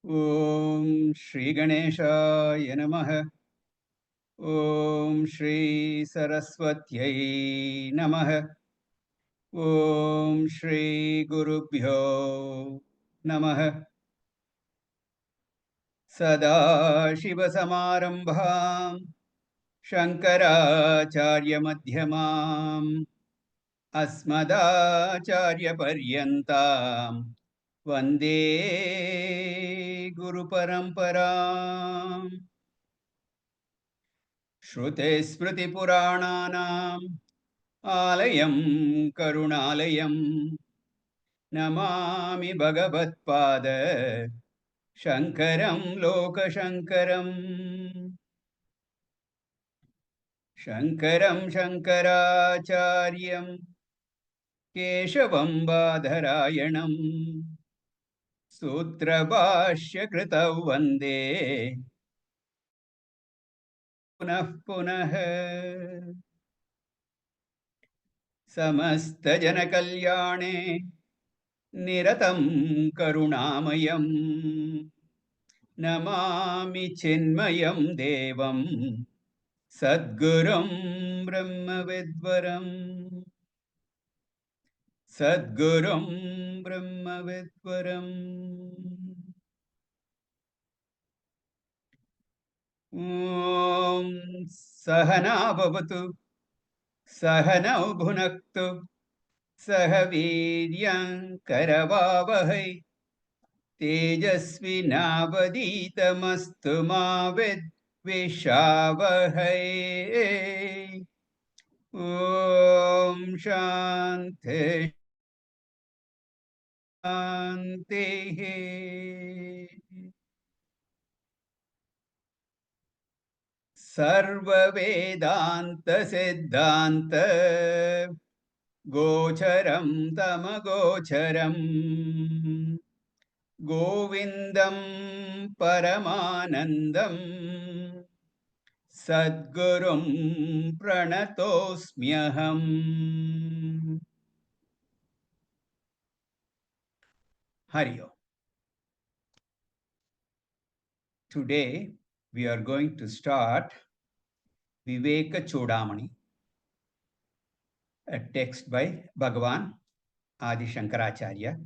Om Shri Ganeshaya Namaha. Om Shri Saraswatyai Namaha. Om Shri Gurubhyo Namaha. Sada Shiva Samarambham Shankaracharya Madhyamam Asmadacharya Paryantam Vande Guru Paramparam. Shruti Smriti Purananam Alayam Karunalayam Namami Bhagavatpada Shankaram Lokashankaram. Shankaram Shankaracharyam Keshavam Badharayanam Sutrabhashya Kritav Vande Punah Punah. Samasta Jana Kalyane Niratam Karunamayam Namami Chinmayam Devam Sadgurum Brahmavidvaram. Sadgurum Brahmavidvaram. Om Sahana Bhavatu Sahanau Bhunaktu Sahaviryam Karavavahai Tejasvinavaditamastu ma vidvishavahai. Om Shanti Shanti. Sarva Vedanta Siddhanta Gocharam Tamagocharam Govindam Paramanandam Sadgurum Pranatosmyaham. Hari Om. Today we are going to start Vivekacu, a text by Bhagavan Adi Shankaracharya.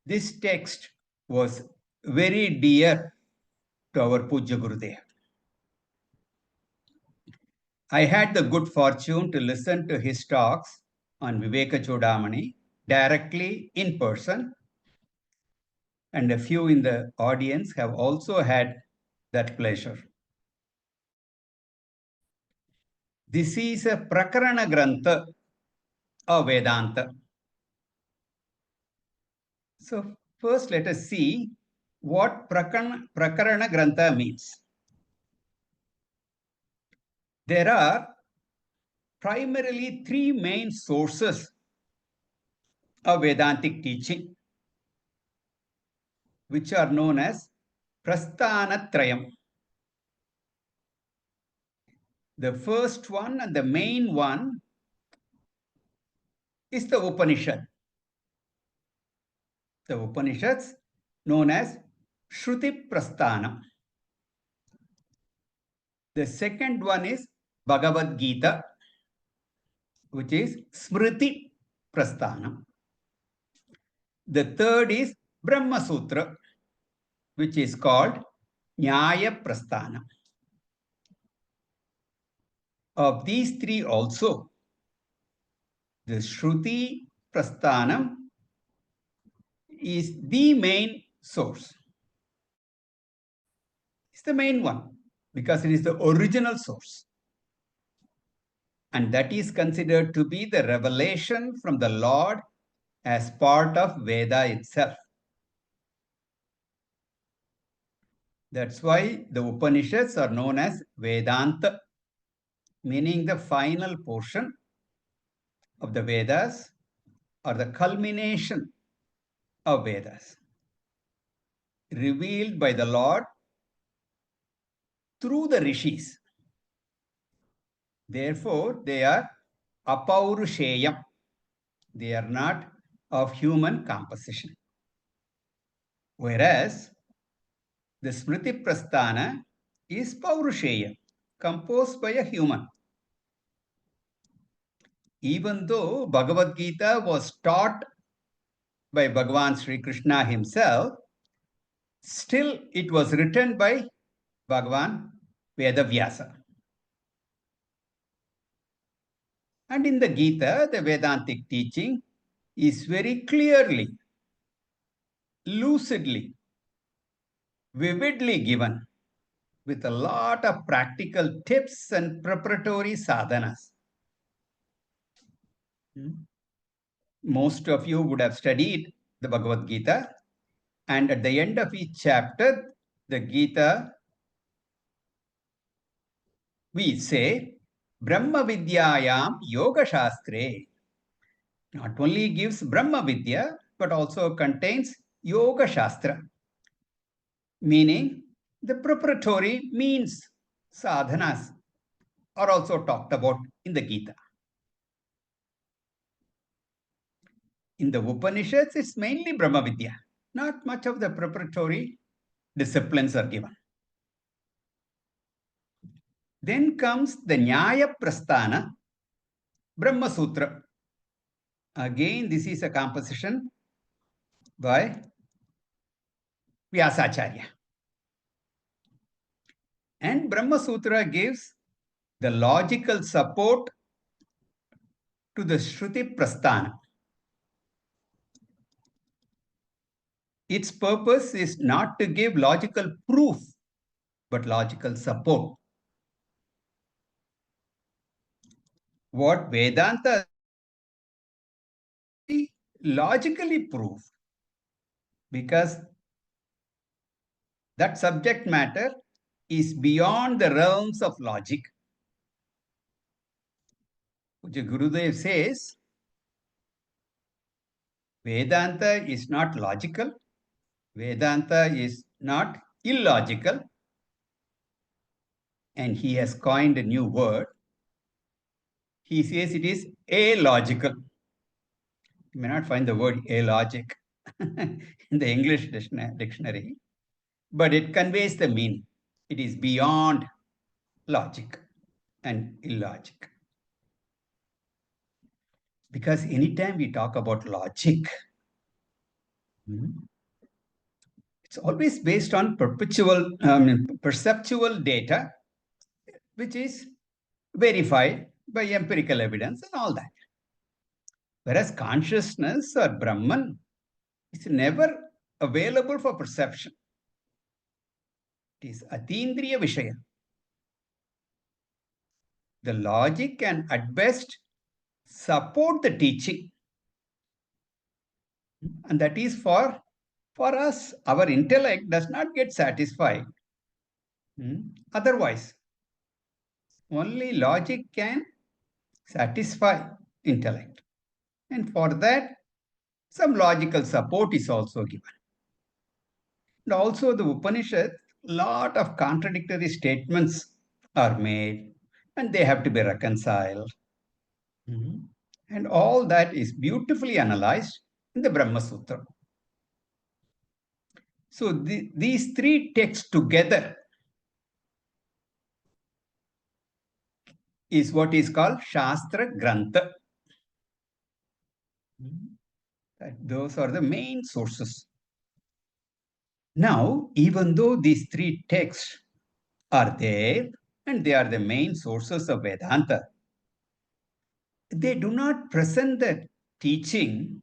This text was very dear to our Pujya Gurudev. I had the good fortune to listen to his talks on Vivekacu directly in person, and a few in the audience have also had that pleasure. This is a Prakarana Grantha of Vedanta. So first let us see what Prakarana Grantha means. There are primarily three main sources of Vedantic teaching, which are known as Prasthanatrayam. The first one and the main one is the Upanishad. The Upanishads known as Shruti Prasthana. The second one is Bhagavad Gita, which is Smriti Prasthana. The third is Brahma Sutra, which is called Nyaya Prasthana. Of these three also, The Shruti Prasthanam is the main source. It's the main one because it is the original source. And that is considered to be the revelation from the Lord as part of Veda itself. That's why the Upanishads are known as Vedanta, meaning the final portion of the Vedas or the culmination of Vedas, revealed by the Lord through the rishis. Therefore, they are apaurusheyam. They are not of human composition. Whereas the Smriti Prasthana is Paurusheyam, composed by a human. Even though Bhagavad Gita was taught by Bhagavan Sri Krishna himself, still it was written by Bhagavan Vedavyasa. And in the Gita, the Vedantic teaching is very clearly, lucidly, vividly given with a lot of practical tips and preparatory sadhanas. Most of you would have studied the Bhagavad Gita, and at the end of each chapter, the Gita, we say, Brahma Vidyayam Yoga Shastre. Not only gives Brahma Vidya, but also contains Yoga Shastra, meaning the preparatory means sadhanas are also talked about in the Gita. In the Upanishads, it's mainly Brahma Vidya. Not much of the preparatory disciplines are given. Then comes the Nyaya Prasthana, Brahma Sutra. Again, this is a composition by Vyasacharya. And Brahma Sutra gives the logical support to the Shruti Prasthana. Its purpose is not to give logical proof, but logical support. What Vedanta logically prove, because that subject matter is beyond the realms of logic. Gurudev says, Vedanta is not logical, Vedanta is not illogical, and he has coined a new word. He says it is illogical. You may not find the word illogic in the English dictionary, but it conveys the meaning. It is beyond logic and illogic. Because anytime we talk about logic, it's always based on perceptual data, which is verified by empirical evidence and all that. Whereas consciousness or Brahman is never available for perception. It is atindriya vishaya. The logic can at best support the teaching. And that is for us. Our intellect does not get satisfied. Otherwise, only logic can satisfy intellect. And for that, some logical support is also given. And also the Upanishad, lot of contradictory statements are made and they have to be reconciled. And all that is beautifully analyzed in the Brahma Sutra. So these three texts together is what is called Shastra Grantha. Those are the main sources. Now, even though these three texts are there and they are the main sources of Vedanta, they do not present the teaching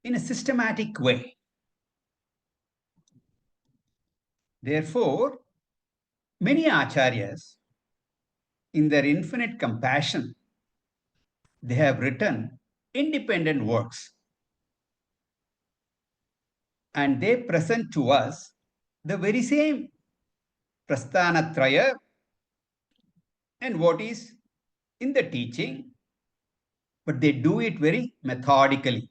in a systematic way. Therefore, many acharyas, in their infinite compassion, they have written independent works and they present to us the very same Prasthanatraya and what is in the teaching, but they do it very methodically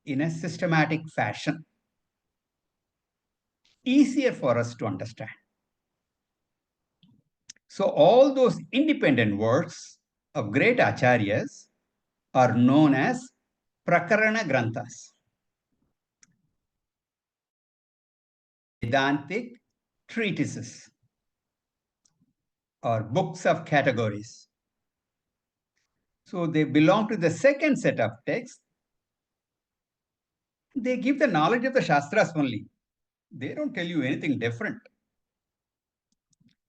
in a systematic fashion, easier for us to understand. So all those independent works of great acharyas are known as Prakarana Granthas, Vedantic treatises or books of categories. So they belong to the second set of texts. They give the knowledge of the Shastras only. They don't tell you anything different.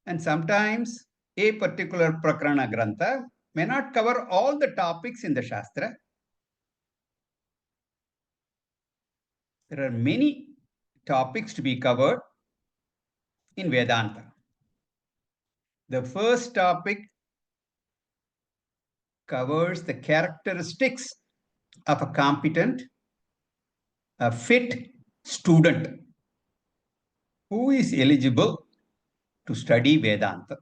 And sometimes a particular Prakarana Grantha may not cover all the topics in the Shastra. There are many topics to be covered in Vedanta. The first topic covers the characteristics of a competent, a fit student who is eligible to study Vedanta,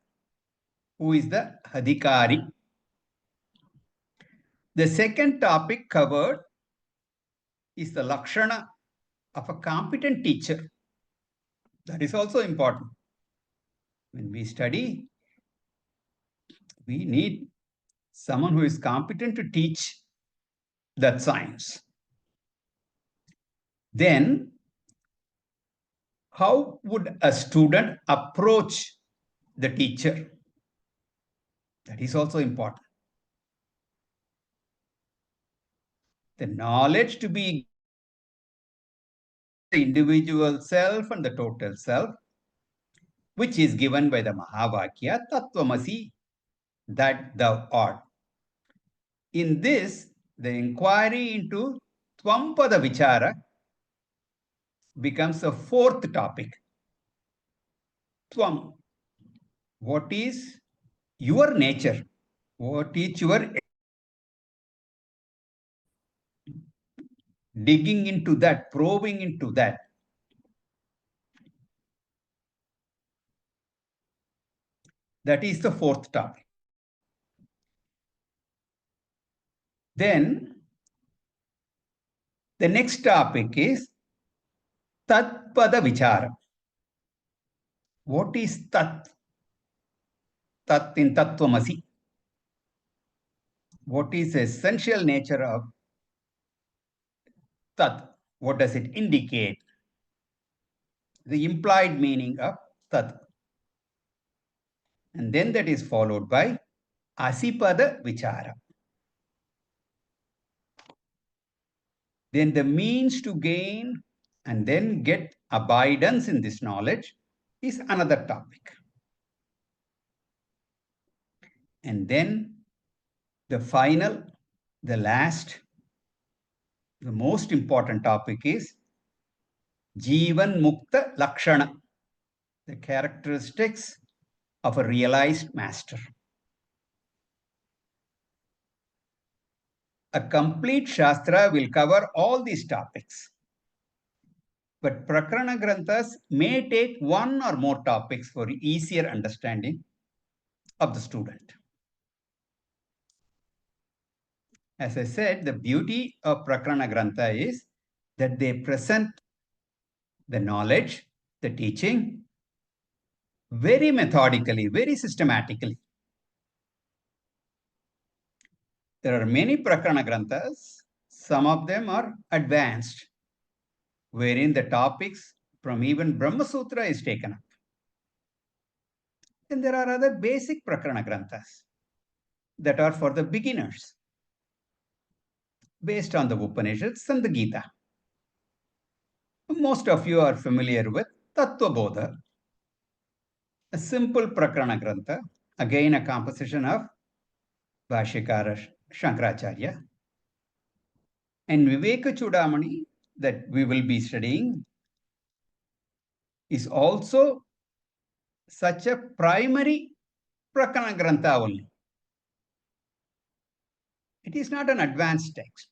who is the Adhikari. The second topic covered is the Lakshana of a competent teacher. That is also important. When we study, we need someone who is competent to teach that science. Then, how would a student approach the teacher? That is also important. The knowledge to be the individual self and the total self, which is given by the Mahavakya, Tattvamasi, that thou art. In this, the inquiry into Tvampada Vichara becomes a fourth topic. Tvam, what is your nature? What is your digging into that, probing into that? That is the fourth topic. Then the next topic is Tatpada Vichara. What is Tat? Tat in Tattvamasi. What is the essential nature of Tat? What does it indicate? The implied meaning of Tat. And then that is followed by Asipada Vichara. Then the means to gain and then get abidance in this knowledge is another topic. And then the final, the last, the most important topic is Jivan Mukta Lakshana, the characteristics of a realized master. A complete Shastra will cover all these topics. But Prakarana Granthas may take one or more topics for easier understanding of the student. As I said, the beauty of Prakarana Grantha is that they present the knowledge, the teaching, very methodically, very systematically. There are many Prakarana Granthas, some of them are advanced, wherein the topics from even Brahma Sutra is taken up. And there are other basic Prakarana Granthas that are for the beginners, based on the Upanishads and the Gita. Most of you are familiar with Tattva Bodha, a simple Prakarana Grantha, again a composition of Bhashyakara Shankaracharya. And Vivekachudamani that we will be studying is also such a primary Prakana Grantha only. It is not an advanced text.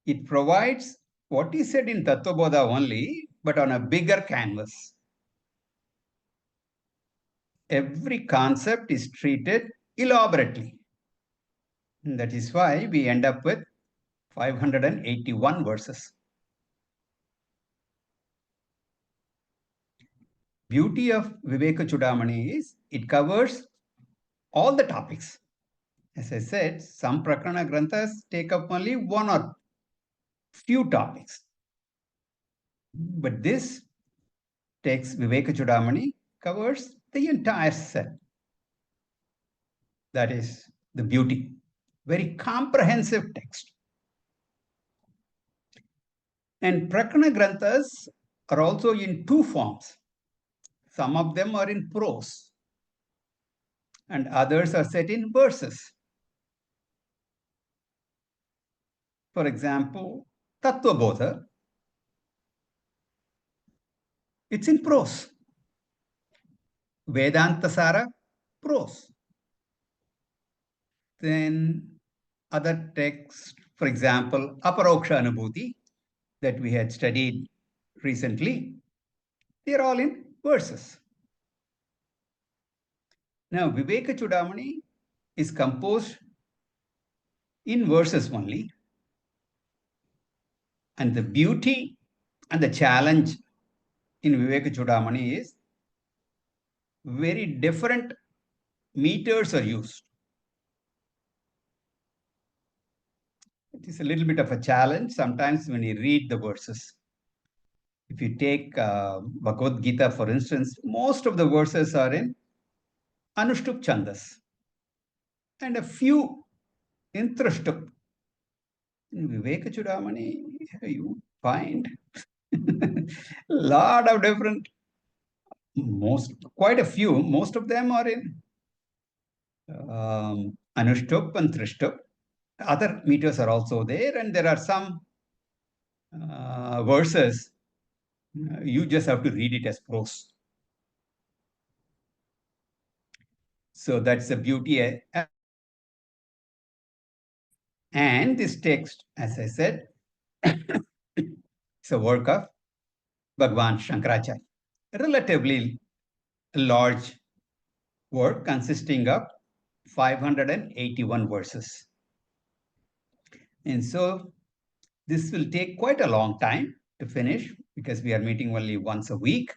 It provides what is said in Tattvabodha only, but on a bigger canvas. Every concept is treated elaborately. And that is why we end up with 581 verses. Beauty of Vivekachudamani is it covers all the topics. As I said, some Prakarana Granthas take up only one or few topics. But this text, Vivekachudamani, covers the entire set. That is the beauty. Very comprehensive text. And Prakarana Granthas are also in two forms. Some of them are in prose, and others are set in verses. For example, Tattvabodha, it's in prose. Vedantasara, prose. Then other texts, for example, Aparoksha Anubhuti, that we had studied recently, they are all in verses. Now, Vivekachudamani is composed in verses only. And the beauty and the challenge in Vivekachudamani is very different meters are used. It is a little bit of a challenge sometimes when you read the verses. If you take Bhagavad Gita, for instance, most of the verses are in Anushtup Chandas and a few in Trishtup. In Vivekachudamani, you find a lot of different, quite a few, most of them are in Anushtup and Trishtup. Other meters are also there, and there are some verses you just have to read it as prose. So that's the beauty. And this text, as I said, it's a work of Bhagwan Shankaracharya, a relatively large work consisting of 581 verses. And so this will take quite a long time to finish because we are meeting only once a week.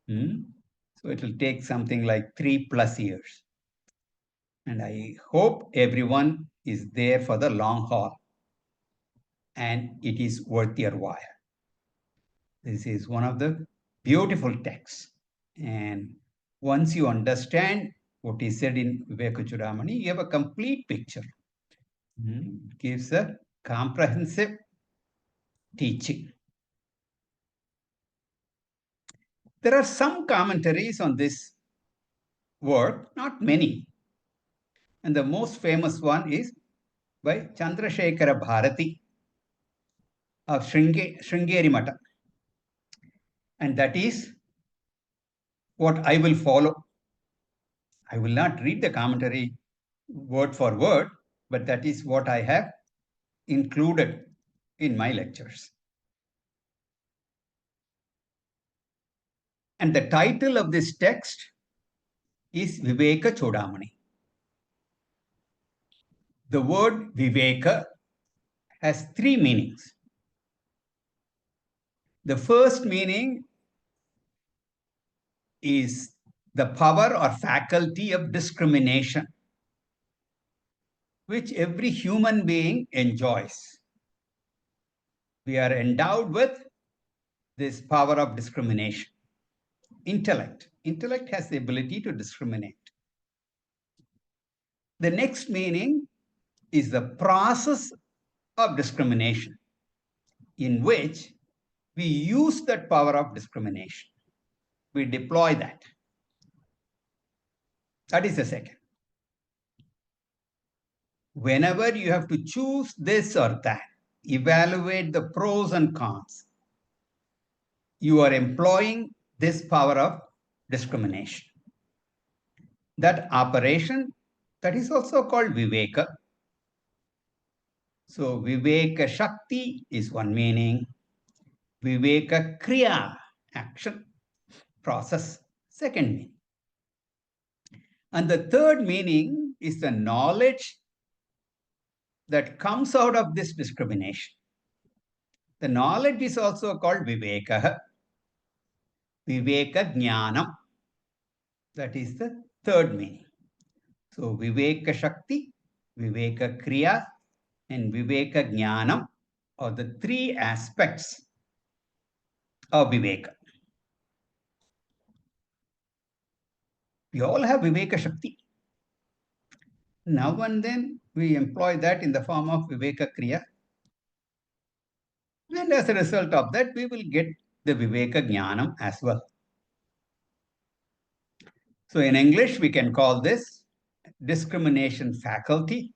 So it will take something like 3+ years. And I hope everyone is there for the long haul and it is worth your while. This is one of the beautiful texts. And once you understand what is said in Vivekachudamani, you have a complete picture. It gives a comprehensive teaching. There are some commentaries on this work, not many. And the most famous one is by Chandrasekhara Bharati of Sringeri Mata. And that is what I will follow. I will not read the commentary word for word, but that is what I have included in my lectures. And the title of this text is Vivekachudamani. The word Viveka has 3 meanings. The first meaning is the power or faculty of discrimination, which every human being enjoys. We are endowed with this power of discrimination. Intellect. Intellect has the ability to discriminate. The next meaning is the process of discrimination, in which we use that power of discrimination. We deploy that. That is the second. Whenever you have to choose this or that, evaluate the pros and cons, you are employing this power of discrimination. That operation, that is also called Viveka. So Viveka Shakti is one meaning. Viveka Kriya, action, process, second meaning. And the third meaning is the knowledge that comes out of this discrimination. The knowledge is also called Viveka. Viveka Jnanam. That is the third meaning. So Viveka Shakti, Viveka Kriya, and Viveka Jnanam are the three aspects of Viveka. We all have Viveka Shakti. Now and then we employ that in the form of Viveka Kriya. And as a result of that, we will get the Viveka Jnanam as well. So in English, we can call this discrimination faculty,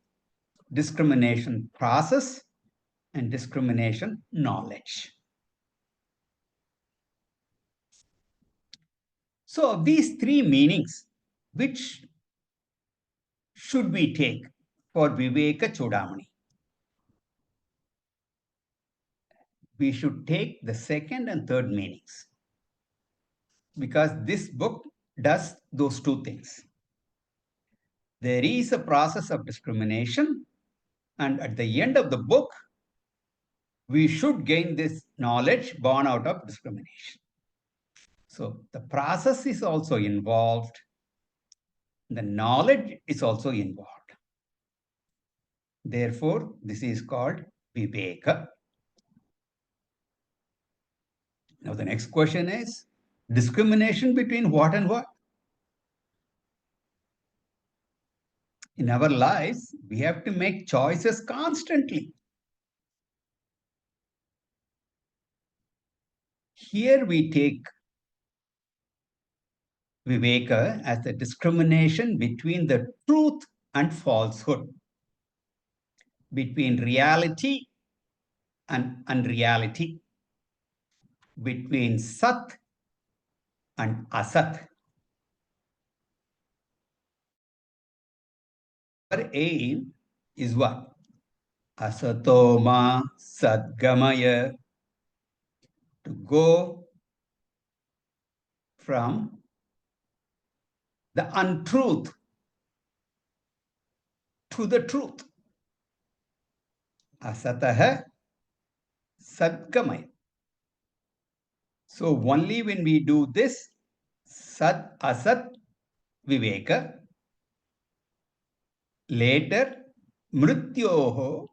discrimination process, and discrimination knowledge. So these three meanings, which should we take for Viveka Chudamani? We should take the second and third meanings, because this book does those two things. There is a process of discrimination, and at the end of the book, we should gain this knowledge born out of discrimination. So the process is also involved. The knowledge is also involved. Therefore, this is called Viveka. Now the next question is, discrimination between what and what? In our lives, we have to make choices constantly. Here we take Viveka as the discrimination between the truth and falsehood, between reality and unreality, between Sat and Asat. Our aim is what? Asatoma Sadgamaya, to go from the untruth to the truth. Asataha Sadgamaya. So only when we do this Sat Asat Viveka, later Mrityoho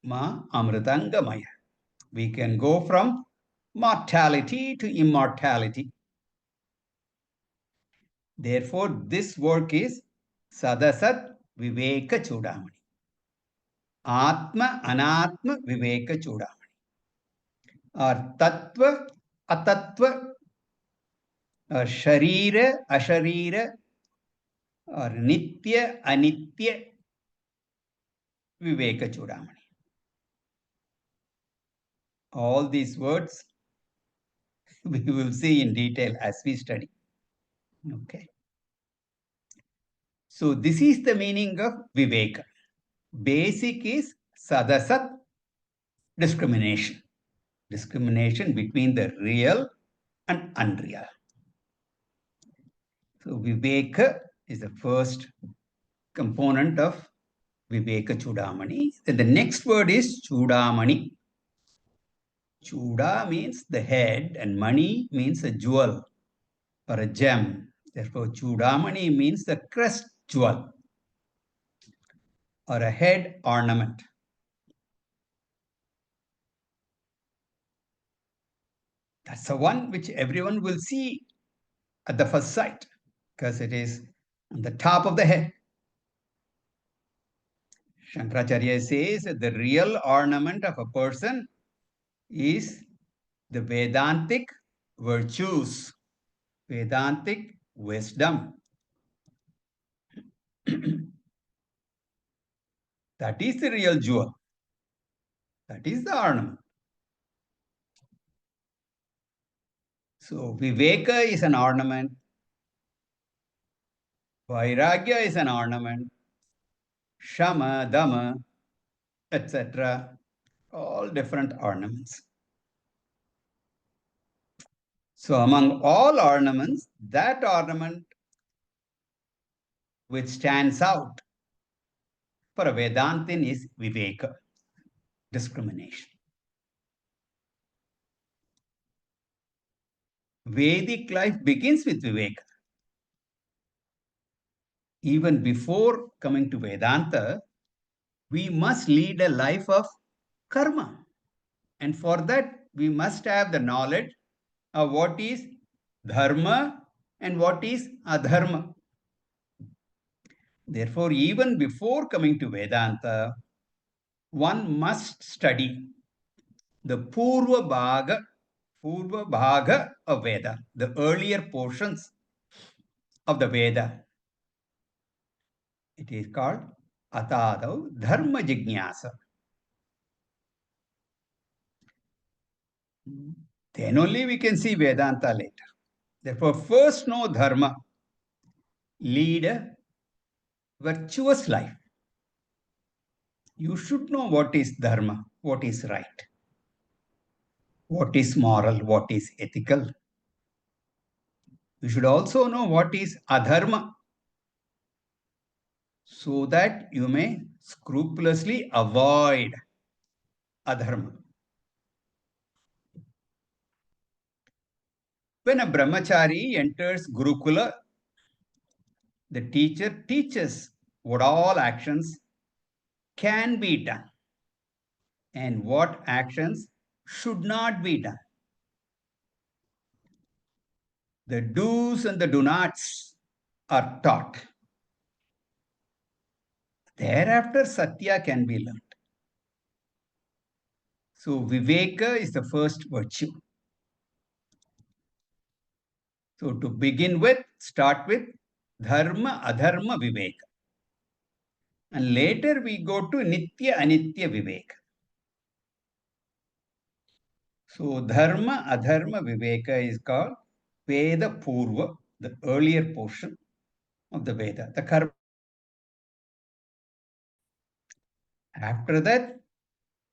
Ma Amritangamaya, we can go from mortality to immortality. Therefore, this work is Sadasat Viveka Chudamani. Atma Anatma Viveka Chudamani. Or Tattva Atattva, or Sharira Asharira, or Nitya Anitya Viveka Chudamani. All these words we will see in detail as we study. Okay. So this is the meaning of Viveka. Basic is Sadasat, discrimination. Discrimination between the real and unreal. So Viveka is the first component of Viveka Chudamani. Then the next word is Chudamani. Chuda means the head and mani means a jewel or a gem. Therefore, Chudamani means the crest jewel or a head ornament. That's the one which everyone will see at the first sight, because it is on the top of the head. Shankaracharya says that the real ornament of a person is the Vedantic virtues, Vedantic wisdom. That is the real jewel. That is the ornament. So Viveka is an ornament. Vairagya is an ornament. Shama, Dama, etc. All different ornaments. So among all ornaments, that ornament which stands out for a Vedantin is Viveka, discrimination. Vedic life begins with Viveka. Even before coming to Vedanta, we must lead a life of karma. And for that, we must have the knowledge of what is dharma and what is adharma. Therefore, even before coming to Vedanta, one must study the Purva Bhaga of Veda, the earlier portions of the Veda. It is called Atadav Dharma Jignasa. Then only we can see Vedanta later. Therefore, first know Dharma, lead a virtuous life. You should know what is Dharma, what is right, what is moral, what is ethical. You should also know what is Adharma, so that you may scrupulously avoid Adharma. When a brahmachari enters Gurukula, the teacher teaches what all actions can be done and what actions should not be done. The do's and the do nots are taught. Thereafter, Satya can be learned. So, Viveka is the first virtue. So, to begin with, start with Dharma, Adharma, Viveka. And later we go to Nitya, Anitya, Viveka. So, Dharma, Adharma, Viveka is called Veda Purva, the earlier portion of the Veda, the karma. After that,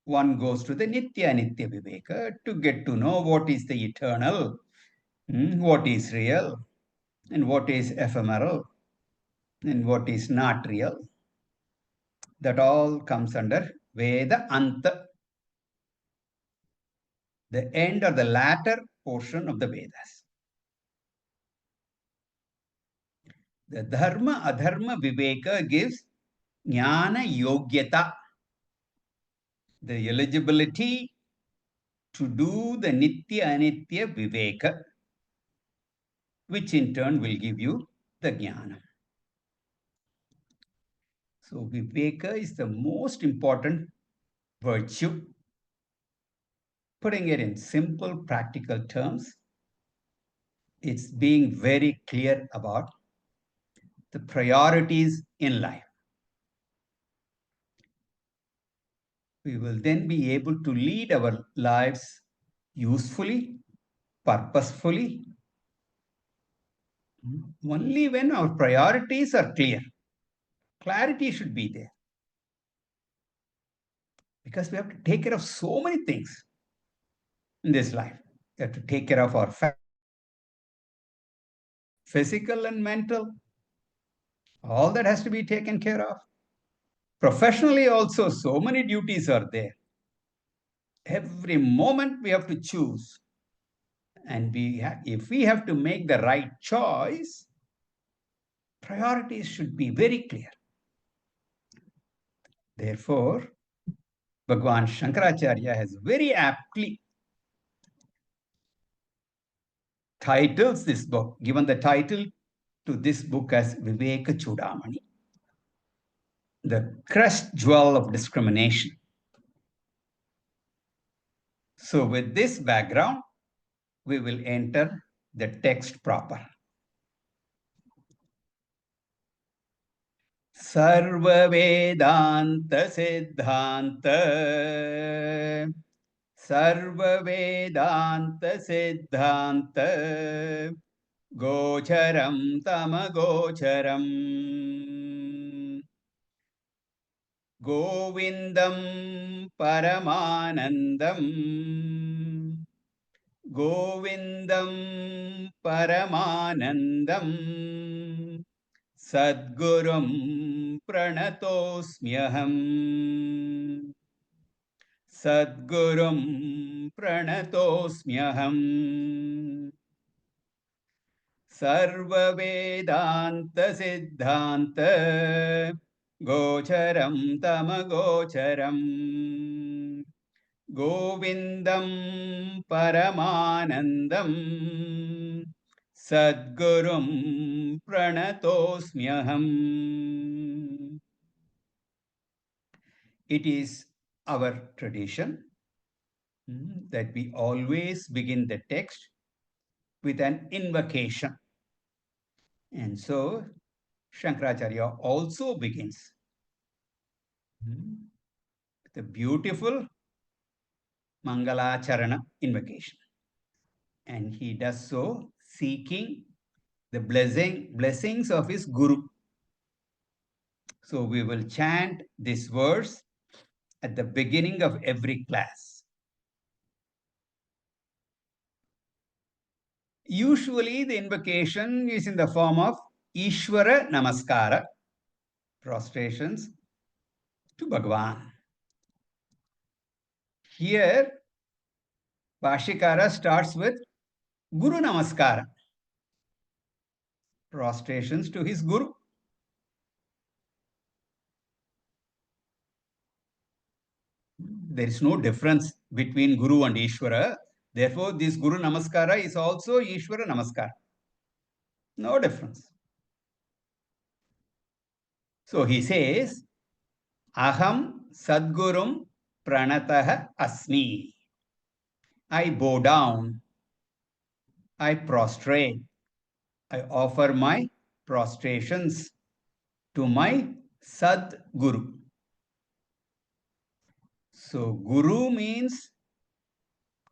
one goes to the Nitya, Anitya, Viveka to get to know what is the eternal, what is real, and what is ephemeral, and what is not real. That all comes under Veda Anta, the end or the latter portion of the Vedas. The Dharma Adharma Viveka gives Jnana Yogyata, the eligibility to do the Nitya Anitya Viveka, which in turn will give you the Jnana. So Viveka is the most important virtue. Putting it in simple, practical terms, it's being very clear about the priorities in life. We will then be able to lead our lives usefully, purposefully, only when our priorities are clear. Clarity should be there. Because we have to take care of so many things in this life. We have to take care of our physical and mental. All that has to be taken care of. Professionally also, so many duties are there. Every moment we have to choose. And if we have to make the right choice, priorities should be very clear. Therefore, Bhagwan Shankaracharya has very aptly titles this book, given the title to this book as Vivekacu, the crest jewel of discrimination. So with this background, we will enter the text proper. सर्ववेदान्त सिद्धान्त सर्ववेदान्त सिद्धान्त गोचरं तमगोचरम् गोविन्दं परमानन्दम् गोविन्दं परमानन्दम् सद्गुरुं प्रणतोऽस्म्यहम् सद्गुरुं प्रणतोऽस्म्यहम् सर्ववेदान्त सिद्धान्त गोचरं तमगोचरम् गोविन्दं परमानन्दम् सद्गुरुं प्रणतोऽस्म्यहम्. It is our tradition that we always begin the text with an invocation. And so Shankaracharya also begins with a beautiful Mangalacharana invocation. And he does so seeking the blessings of his Guru. So we will chant this verse at the beginning of every class. Usually the invocation is in the form of Ishvara Namaskara, prostrations to Bhagavan. Here, Bhashikara starts with Guru Namaskara, prostrations to his Guru. There is no difference between Guru and Ishvara. Therefore, this Guru Namaskara is also Ishvara Namaskara. No difference. So he says, Aham Sadgurum Pranataha Asmi. I bow down, I prostrate, I offer my prostrations to my Sadguru. So Guru means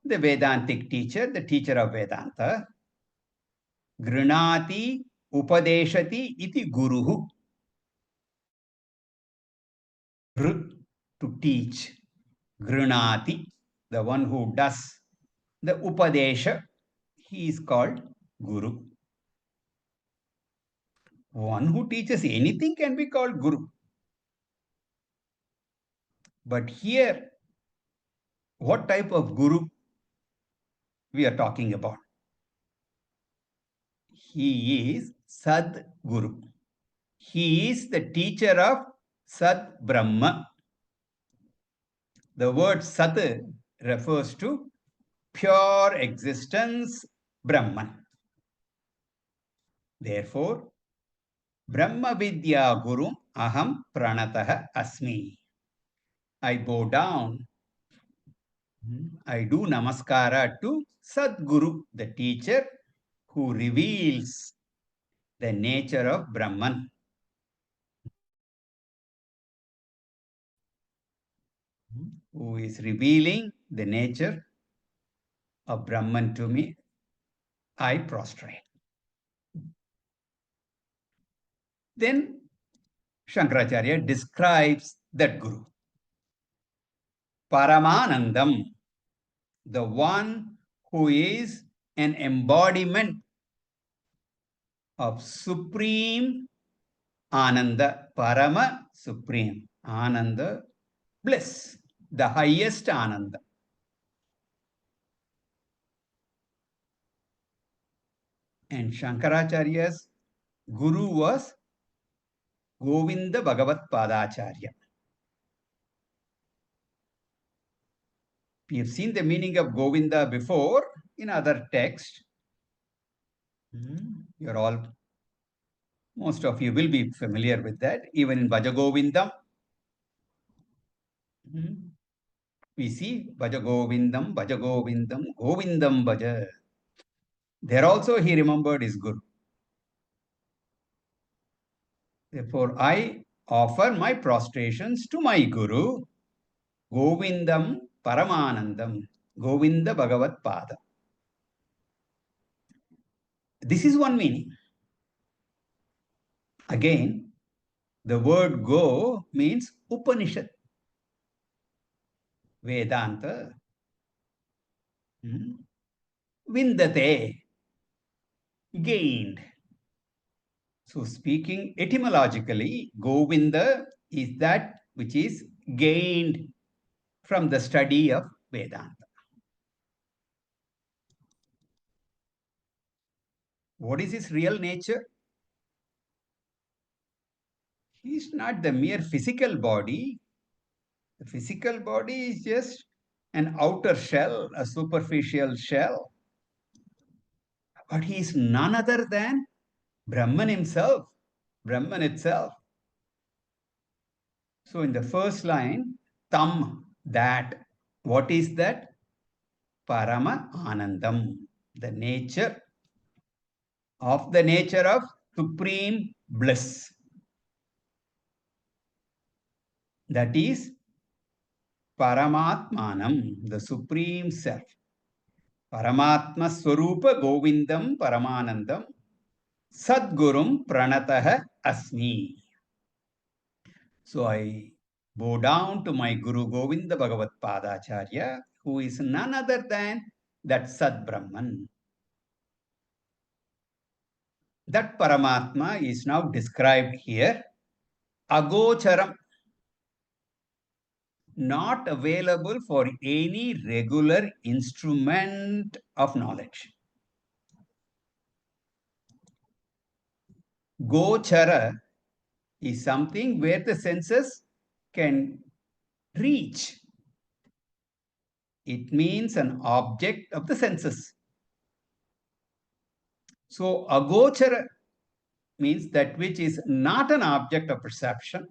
the Vedantic teacher, the teacher of Vedanta. Grinati Upadeshati iti Guruhu. To teach. Grinati, the one who does the Upadesha, he is called Guru. One who teaches anything can be called Guru. But here, what type of Guru we are talking about? He is Sad Guru. He is the teacher of Sad Brahma. The word Sat refers to pure existence, Brahman. Therefore, Brahma Vidya Guru Aham Pranataha Asmi. I bow down. I do Namaskara to Sadguru, the teacher who reveals the nature of Brahman. Who is revealing the nature of Brahman to me, I prostrate. Then Shankaracharya describes that Guru. Paramanandam, the one who is an embodiment of supreme Ananda, Parama, supreme Ananda, bliss, the highest Ananda. And Shankaracharya's Guru was Govinda Bhagavat Padacharya. We have seen the meaning of Govinda before in other texts. You're all, most of you will be familiar with that. Even in Bhajagovindam, we see Bhajagovindam, Bhajagovindam, Govindam Bhaja. There also he remembered his Guru. Therefore, I offer my prostrations to my Guru, Govindam Paramanandam, Govinda Bhagavat Pada. This is one meaning. Again, the word go means Upanishad, Vedanta, Vindate, gained. So speaking etymologically, Govinda is that which is gained from the study of Vedanta. What is his real nature? He is not the mere physical body. The physical body is just an outer shell, a superficial shell. But he is none other than Brahman himself, Brahman itself. So in the first line, tam, that. What is that? Parama Anandam, the nature of supreme bliss. That is Paramatmanam, the supreme self. Paramatma Swarupa Govindam Paramanandam Sadgurum Pranataha Asmi. So I bow down to my Guru Govinda Bhagavat Padacharya, who is none other than that Sad Brahman. That Paramatma is now described here. Agocharam, not available for any regular instrument of knowledge. Gochara is something where the senses can reach. It means an object of the senses. So agochara means that which is not an object of perception.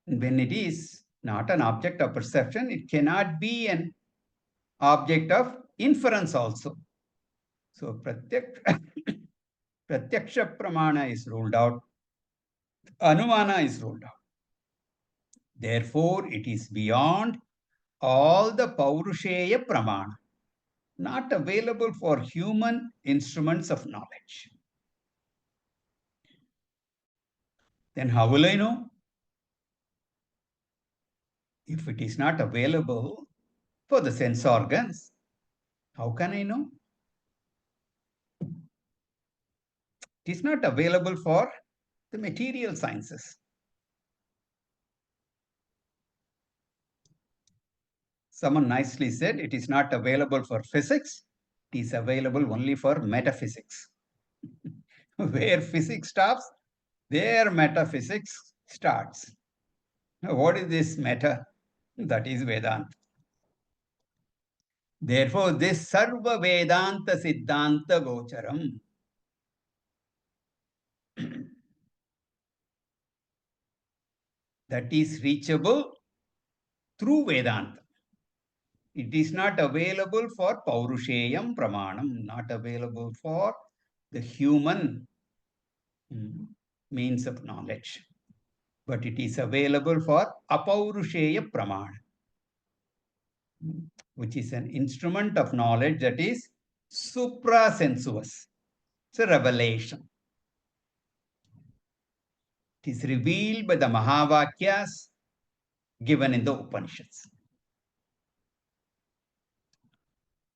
When it is not an object of perception, it cannot be an object of inference also. So pratyaksha pramana is ruled out. Anumana is ruled out. Therefore, it is beyond all the Paurusheya Pramana, not available for human instruments of knowledge. Then how will I know? If it is not available for the sense organs, how can I know? It is not available for the material sciences. Someone nicely said it is not available for physics, it is available only for metaphysics. Where physics stops, there metaphysics starts. Now, what is this meta? That is Vedanta. Therefore, this Sarva Vedanta Siddhanta Gocharam that is reachable through Vedanta. It is not available for Paurusheyam Pramanam, not available for the human means of knowledge, but it is available for Apaurusheya Pramana, which is an instrument of knowledge that is suprasensuous. It's a revelation. It is revealed by the Mahavakyas given in the Upanishads.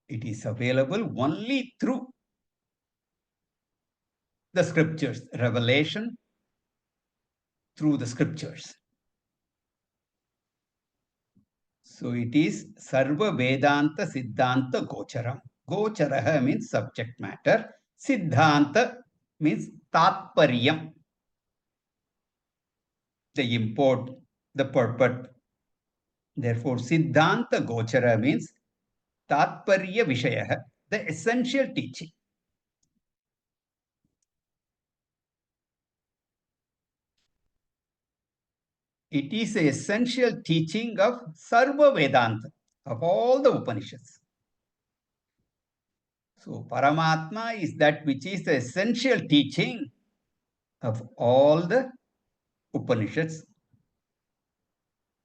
It is available only through the scriptures, revelation through the scriptures. So it is Sarva Vedanta Siddhanta Gocharam. Gocharaha means subject matter. Siddhanta means Tatparyam, the import, the purport. Therefore, Siddhanta Gochara means Tatparya Vishaya, the essential teaching. It is the essential teaching of Sarva Vedanta, of all the Upanishads. So Paramatma is that which is the essential teaching of all the Upanishads,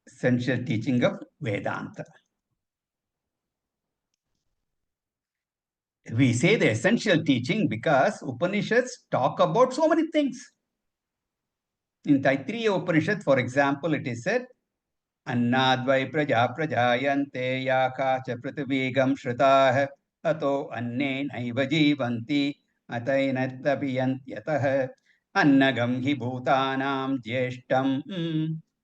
essential teaching of Vedanta. We say the essential teaching because Upanishads talk about so many things. In Taittiriya Upanishad, for example, it is said, Annadvai praja prajayante yaka cha prithvigam shritah ato anne naiva jivanti atainattapiyantyatah annagam hi bhutanam jyeshtam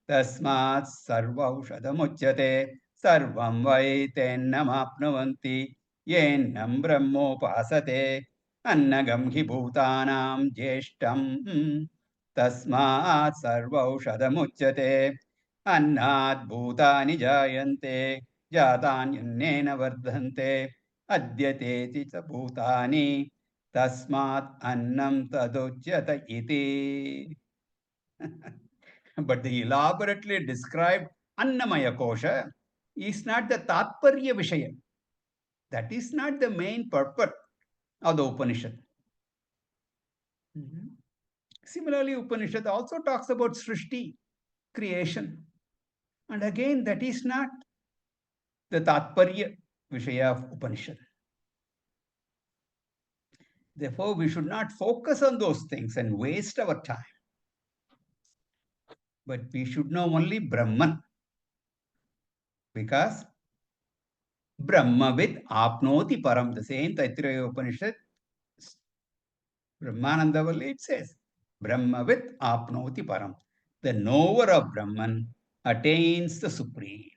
tasmat sarvaushadamuchyate sarvam vai tennamapnuvanti yennam brahmopasate annagam hi bhutanam jyeshtam tasmat sarvaushadamuchyate अन्नात् भूतानि जायन्ते जातान्यन्नेन वर्धन्ते अद्यतेति च भूतानि तस्मात् अन्नं तदुच्यत इति. But the elaborately described Annamaya Kosha is not the Tatparya Vishaya. That is not the main purpose of the Upanishad. Similarly, Upanishad also talks about Srishti, creation. And again, that is not the Tatparya Vishaya of Upanishad. Therefore, we should not focus on those things and waste our time. But we should know only Brahman. Because Brahmavid apnoti param. The same Taittiriya Upanishad, Brahmanandavalli, it says, Brahmavid apnoti param. The knower of Brahman attains the supreme.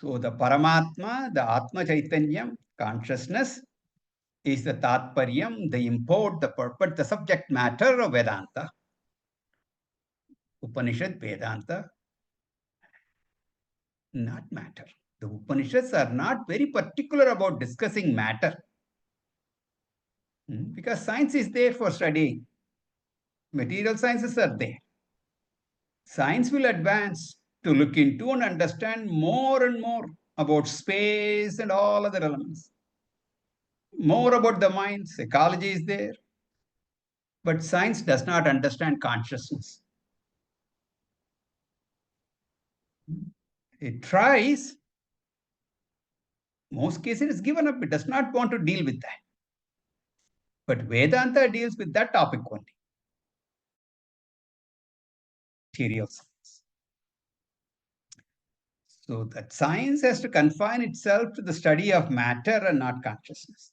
So the Paramatma, the Atma Chaitanyam, consciousness, is the Tatparyam, the import, the purport, the subject matter of Vedanta. Upanishad, Vedanta, not matter. The Upanishads are not very particular about discussing matter. Because science is there for studying. Material sciences are there. Science will advance to look into and understand more and more about space and all other elements. More about the mind, psychology is there. But science does not understand consciousness. It tries. Most cases it's given up. It does not want to deal with that. But Vedanta deals with that topic only. Material science. So that science has to confine itself to the study of matter and not consciousness.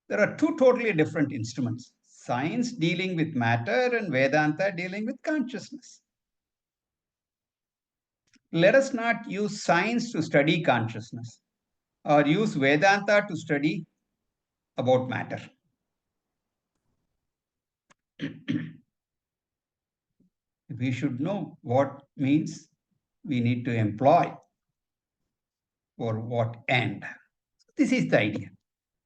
There are two totally different instruments. Science dealing with matter and Vedanta dealing with consciousness. Let us not use science to study consciousness or use Vedanta to study about matter. We should know what means we need to employ for what end. This is the idea.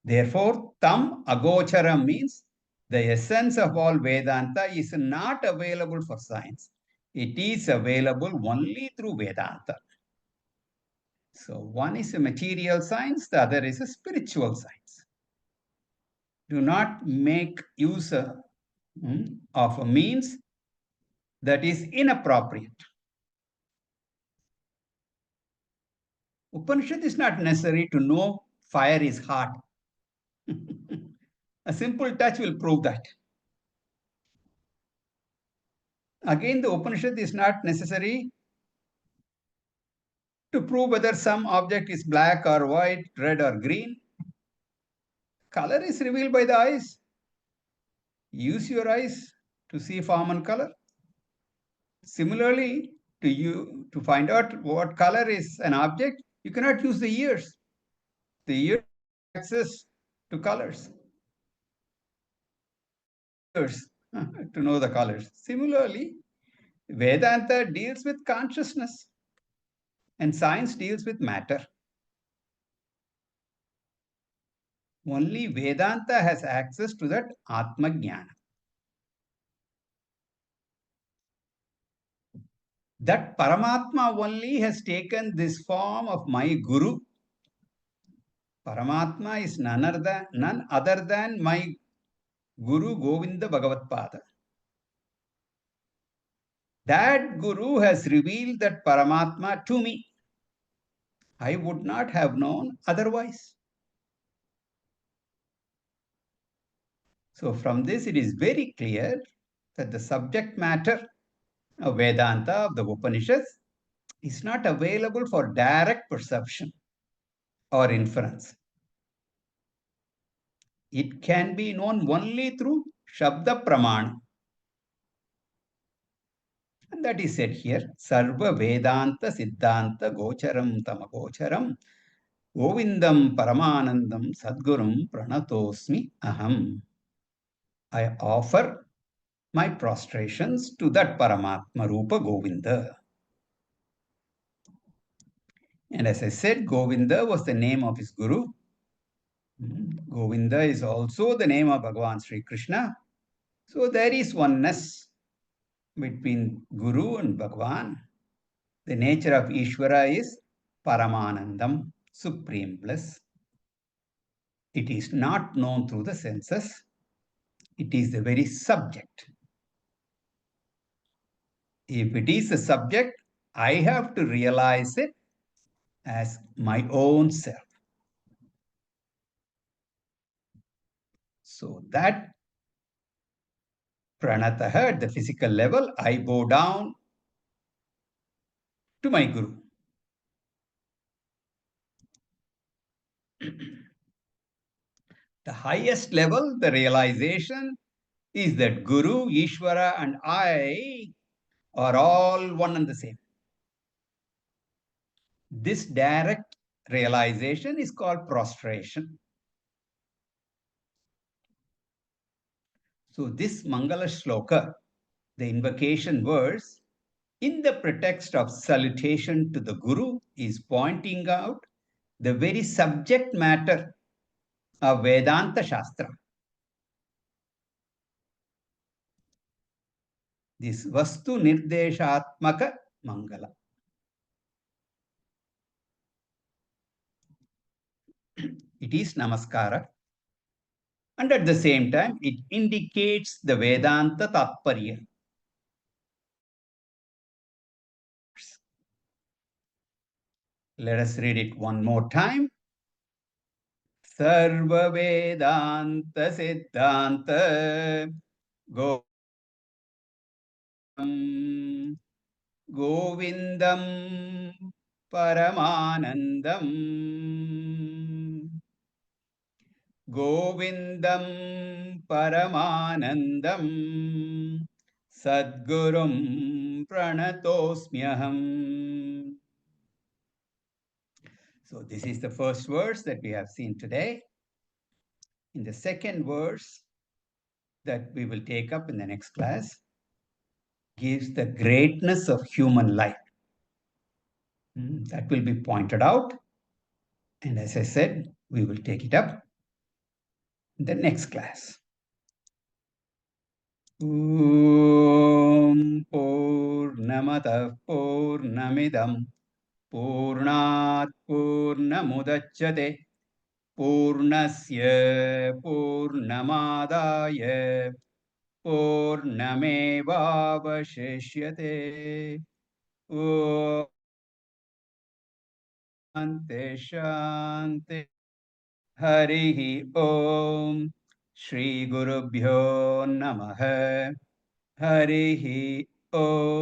Therefore, tam agocharam means the essence of all Vedanta is not available for science. It is available only through Vedanta. So one is a material science, the other is a spiritual science. Do not make use of a means that is inappropriate. Upanishad is not necessary to know fire is hot. A simple touch will prove that. Again, the Upanishad is not necessary to prove whether some object is black or white, red or green. Color is revealed by the eyes. Use your eyes to see form and color. Similarly, to find out what color is an object, you cannot use the ears. The ears have access to colors. To know the colors. Similarly, Vedanta deals with consciousness and science deals with matter. Only Vedanta has access to that Atma Jnana. That Paramatma only has taken this form of my Guru. Paramatma is none other than my Guru Govinda Bhagavat Pada. That Guru has revealed that Paramatma to me. I would not have known otherwise. So from this, it is very clear that the subject matter of Vedanta, of the Upanishads, is not available for direct perception or inference. It can be known only through Shabda Pramana. And that is said here, Sarva Vedanta Siddhanta Gocharam Tamagocharam Govindam Paramanandam Sadgurum Pranatosmi Aham. I offer my prostrations to that Paramatma Rupa Govinda. And as I said, Govinda was the name of his Guru. Govinda is also the name of Bhagavan Sri Krishna. So there is oneness between Guru and Bhagavan. The nature of Ishvara is Paramanandam, supreme bliss. It is not known through the senses. It is the very subject. If it is a subject, I have to realize it as my own self. So that pranataha at the physical level, I bow down to my Guru. The highest level, the realization is that Guru, Ishvara, and I are all one and the same. This direct realization is called prostration. So this Mangala Shloka, the invocation verse, in the pretext of salutation to the Guru, is pointing out the very subject matter of Vedanta Shastra. This Vastu Nirdeshatmaka Mangala. It is Namaskara. And at the same time, it indicates the Vedanta Tatparya. Let us read it one more time. Sarva Vedanta Siddhanta Govindam Paramanandam Govindam Paramanandam Sadgurum Pranatosmyaham. So this is the first verse that we have seen today. In the second verse that we will take up in the next class, gives the greatness of human life. That will be pointed out. And as I said, we will take it up in the next class. Om Purnamata Purnamidam Purnat Purnamudachyate Purnasya Purnamadaya Purnamevavashishyate. Om Shanti Shanti. Harihi Om Shri Gurubhyo Namaha. Harihi Om.